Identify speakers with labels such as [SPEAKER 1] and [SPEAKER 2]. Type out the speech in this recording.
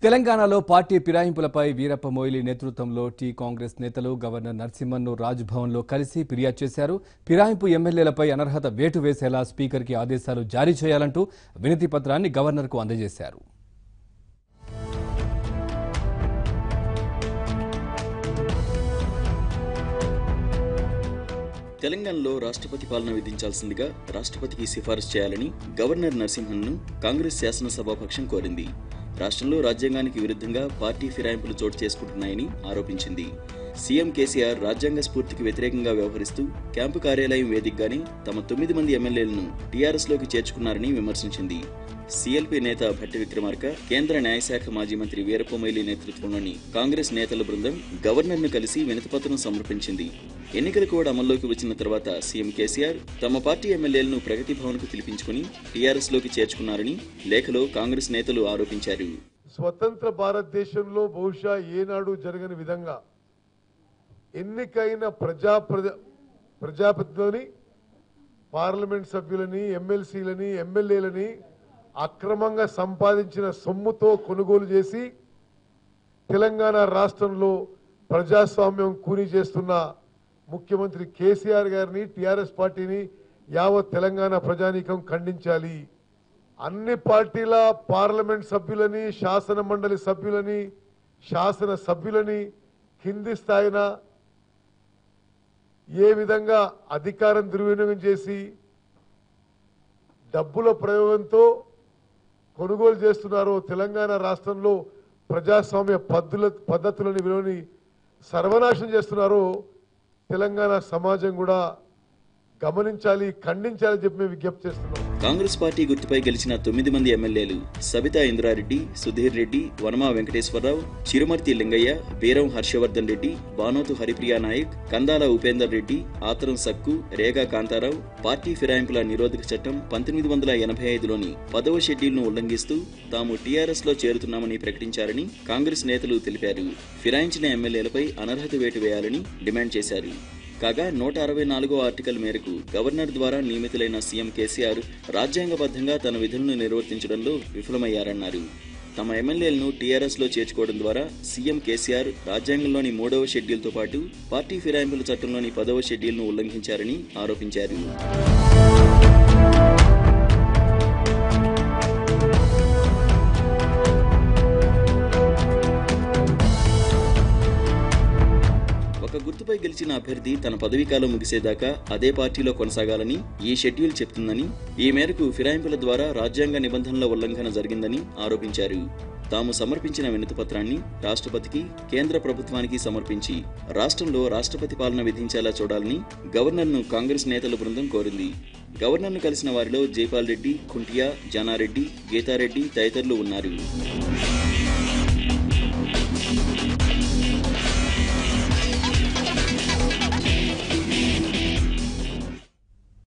[SPEAKER 1] తెలంగాణలో పార్టీ ఫిరాయింపులపై వీరప్ప మొయిలీ నేతృత్వంలో కాంగ్రెస్ నేతలు గవర్నర్ నరసింహన్ను రాజ్భవన్లో కలిసి ఫిర్యాదు చేశారు. ఫిరాయింపు ఎమ్మెల్యేలపై అనర్హత వేటు వేసేలా స్పీకర్కి ఆదేశాలు జారీ చేయాలంటూ వినతి పత్రాన్ని గవర్నర్కు అందజేశారు.
[SPEAKER 2] తెలంగాణలో రాష్ట్రపతి పాలన విధించాల్సిందిగా రాష్ట్రపతికి సిఫారసు చేయాలని గవర్నర్ నరసింహన్ను కాంగ్రెస్ శాసనసభాపక్షం కోరింది. రాష్ట్రంలో రాజ్యాంగానికి విరుద్ధంగా పార్టీ ఫిరాయింపులు చోటు చేసుకుంటున్నాయని ఆరోపించింది. సీఎం కేసీఆర్ రాజ్యాంగ స్ఫూర్తికి వ్యతిరేకంగా వ్యవహరిస్తూ క్యాంపు కార్యాలయం వేదికగానే తమ 9 మంది ఎమ్మెల్యేలను టీఆర్ఎస్లోకి చేర్చుకున్నారని విమర్శించింది. సీఎల్పీ నేత భట్టి విక్రమార్క, కేంద్ర న్యాయశాఖ మాజీ మంత్రి వీరప్ప మొయిలీ నేతృత్వంలోని కాంగ్రెస్ నేతల బృందం గవర్నర్ను కలిసి వినతిపత్రం సమర్పించింది. ఎన్నికల కోడ్ అమల్లోకి వచ్చిన తర్వాత సీఎం కేసీఆర్ తమ పార్టీ ఎమ్మెల్యేలను ప్రగతి భవన్కు పిలిపించుకుని టీఆర్ఎస్లోకి చేర్చుకున్నారని లేఖలో కాంగ్రెస్ నేతలు ఆరోపించారు.
[SPEAKER 3] స్వతంత్ర భారతదేశంలో బహుశా ఏనాడు జరగని విధంగా ఎన్నికైన ప్రజాప్రతినిధులని, పార్లమెంట్ సభ్యులని, ఎమ్మెల్సీలని, ఎమ్మెల్యేలని అక్రమంగా సంపాదించిన సొమ్ముతో కొనుగోలు చేసి తెలంగాణ రాష్ట్రంలో ప్రజాస్వామ్యం కూని చేస్తున్న ముఖ్యమంత్రి కేసీఆర్ గారిని, టీఆర్ఎస్ పార్టీని యావత్ తెలంగాణ ప్రజానీకం ఖండించాలి. అన్ని పార్టీల పార్లమెంట్ సభ్యులని, శాసన మండలి సభ్యులని, శాసన సభ్యులని కింది స్థాయిన ఏ విధంగా అధికారం దుర్వినియోగం చేసి డబ్బుల ప్రయోగంతో కొనుగోలు చేస్తున్నారో, తెలంగాణ రాష్ట్రంలో ప్రజాస్వామ్య పద్ధతులని విలువని సర్వనాశనం చేస్తున్నారో తెలంగాణ సమాజం కూడా గమనించాలి, ఖండించాలని చెప్పి మేము విజ్ఞప్తి చేస్తున్నాం.
[SPEAKER 2] కాంగ్రెస్ పార్టీ గుర్తుపై గెలిచిన 9 మంది ఎమ్మెల్యేలు సబితా ఇంద్రారెడ్డి, సుధీర్ రెడ్డి, వనమా వెంకటేశ్వరరావు, చిరుమర్తి లింగయ్య, బీరం హర్షవర్ధన్ రెడ్డి, బానోతు హరిప్రియా నాయక్, కందాల ఉపేందర్ రెడ్డి, ఆత్రం సక్కు, రేగా కాంతారావు పార్టీ ఫిరాయింపుల నిరోధక చట్టం 1985లోని 10వ షెడ్యూల్ను ఉల్లంఘిస్తూ తాము టీఆర్ఎస్ లో చేరుతున్నామని ప్రకటించారని కాంగ్రెస్ నేతలు తెలిపారు. ఫిరాయించిన ఎమ్మెల్యేలపై అనర్హత వేటు వేయాలని డిమాండ్ చేశారు. కాగా 164వ ఆర్టికల్ మేరకు గవర్నర్ ద్వారా నియమితులైన సీఎం కేసీఆర్ రాజ్యాంగబద్ధంగా తన విధులను నిర్వర్తించడంలో విఫలమయ్యారన్నారు. తమ ఎమ్మెల్యేలను టీఆర్ఎస్లో చేర్చుకోవడం ద్వారా సీఎం కేసీఆర్ రాజ్యాంగంలోని 3వ షెడ్యూల్తో పాటు పార్టీ ఫిరాయింపుల చట్టంలోని 10వ షెడ్యూల్ను ఉల్లంఘించారని ఆరోపించారు. ఒక గుర్తుపై గెలిచిన అభ్యర్థి తన పదవీకాలం ముగిసేదాకా అదే పార్టీలో కొనసాగాలని ఈ షెడ్యూల్ చెప్తుందని, ఈ మేరకు ఫిరాయింపుల ద్వారా రాజ్యాంగ నిబంధనల ఉల్లంఘన జరిగిందని ఆరోపించారు. తాము సమర్పించిన వినతి పత్రాన్ని రాష్ట్రపతికి, కేంద్ర ప్రభుత్వానికి సమర్పించి రాష్ట్రంలో రాష్ట్రపతి పాలన విధించేలా చూడాలని గవర్నర్ను కాంగ్రెస్ నేతల బృందం కోరింది. గవర్నర్ను కలిసిన వారిలో జైపాల్ రెడ్డి, కుంటియా, జానారెడ్డి, గీతారెడ్డి తదితరులు ఉన్నారు.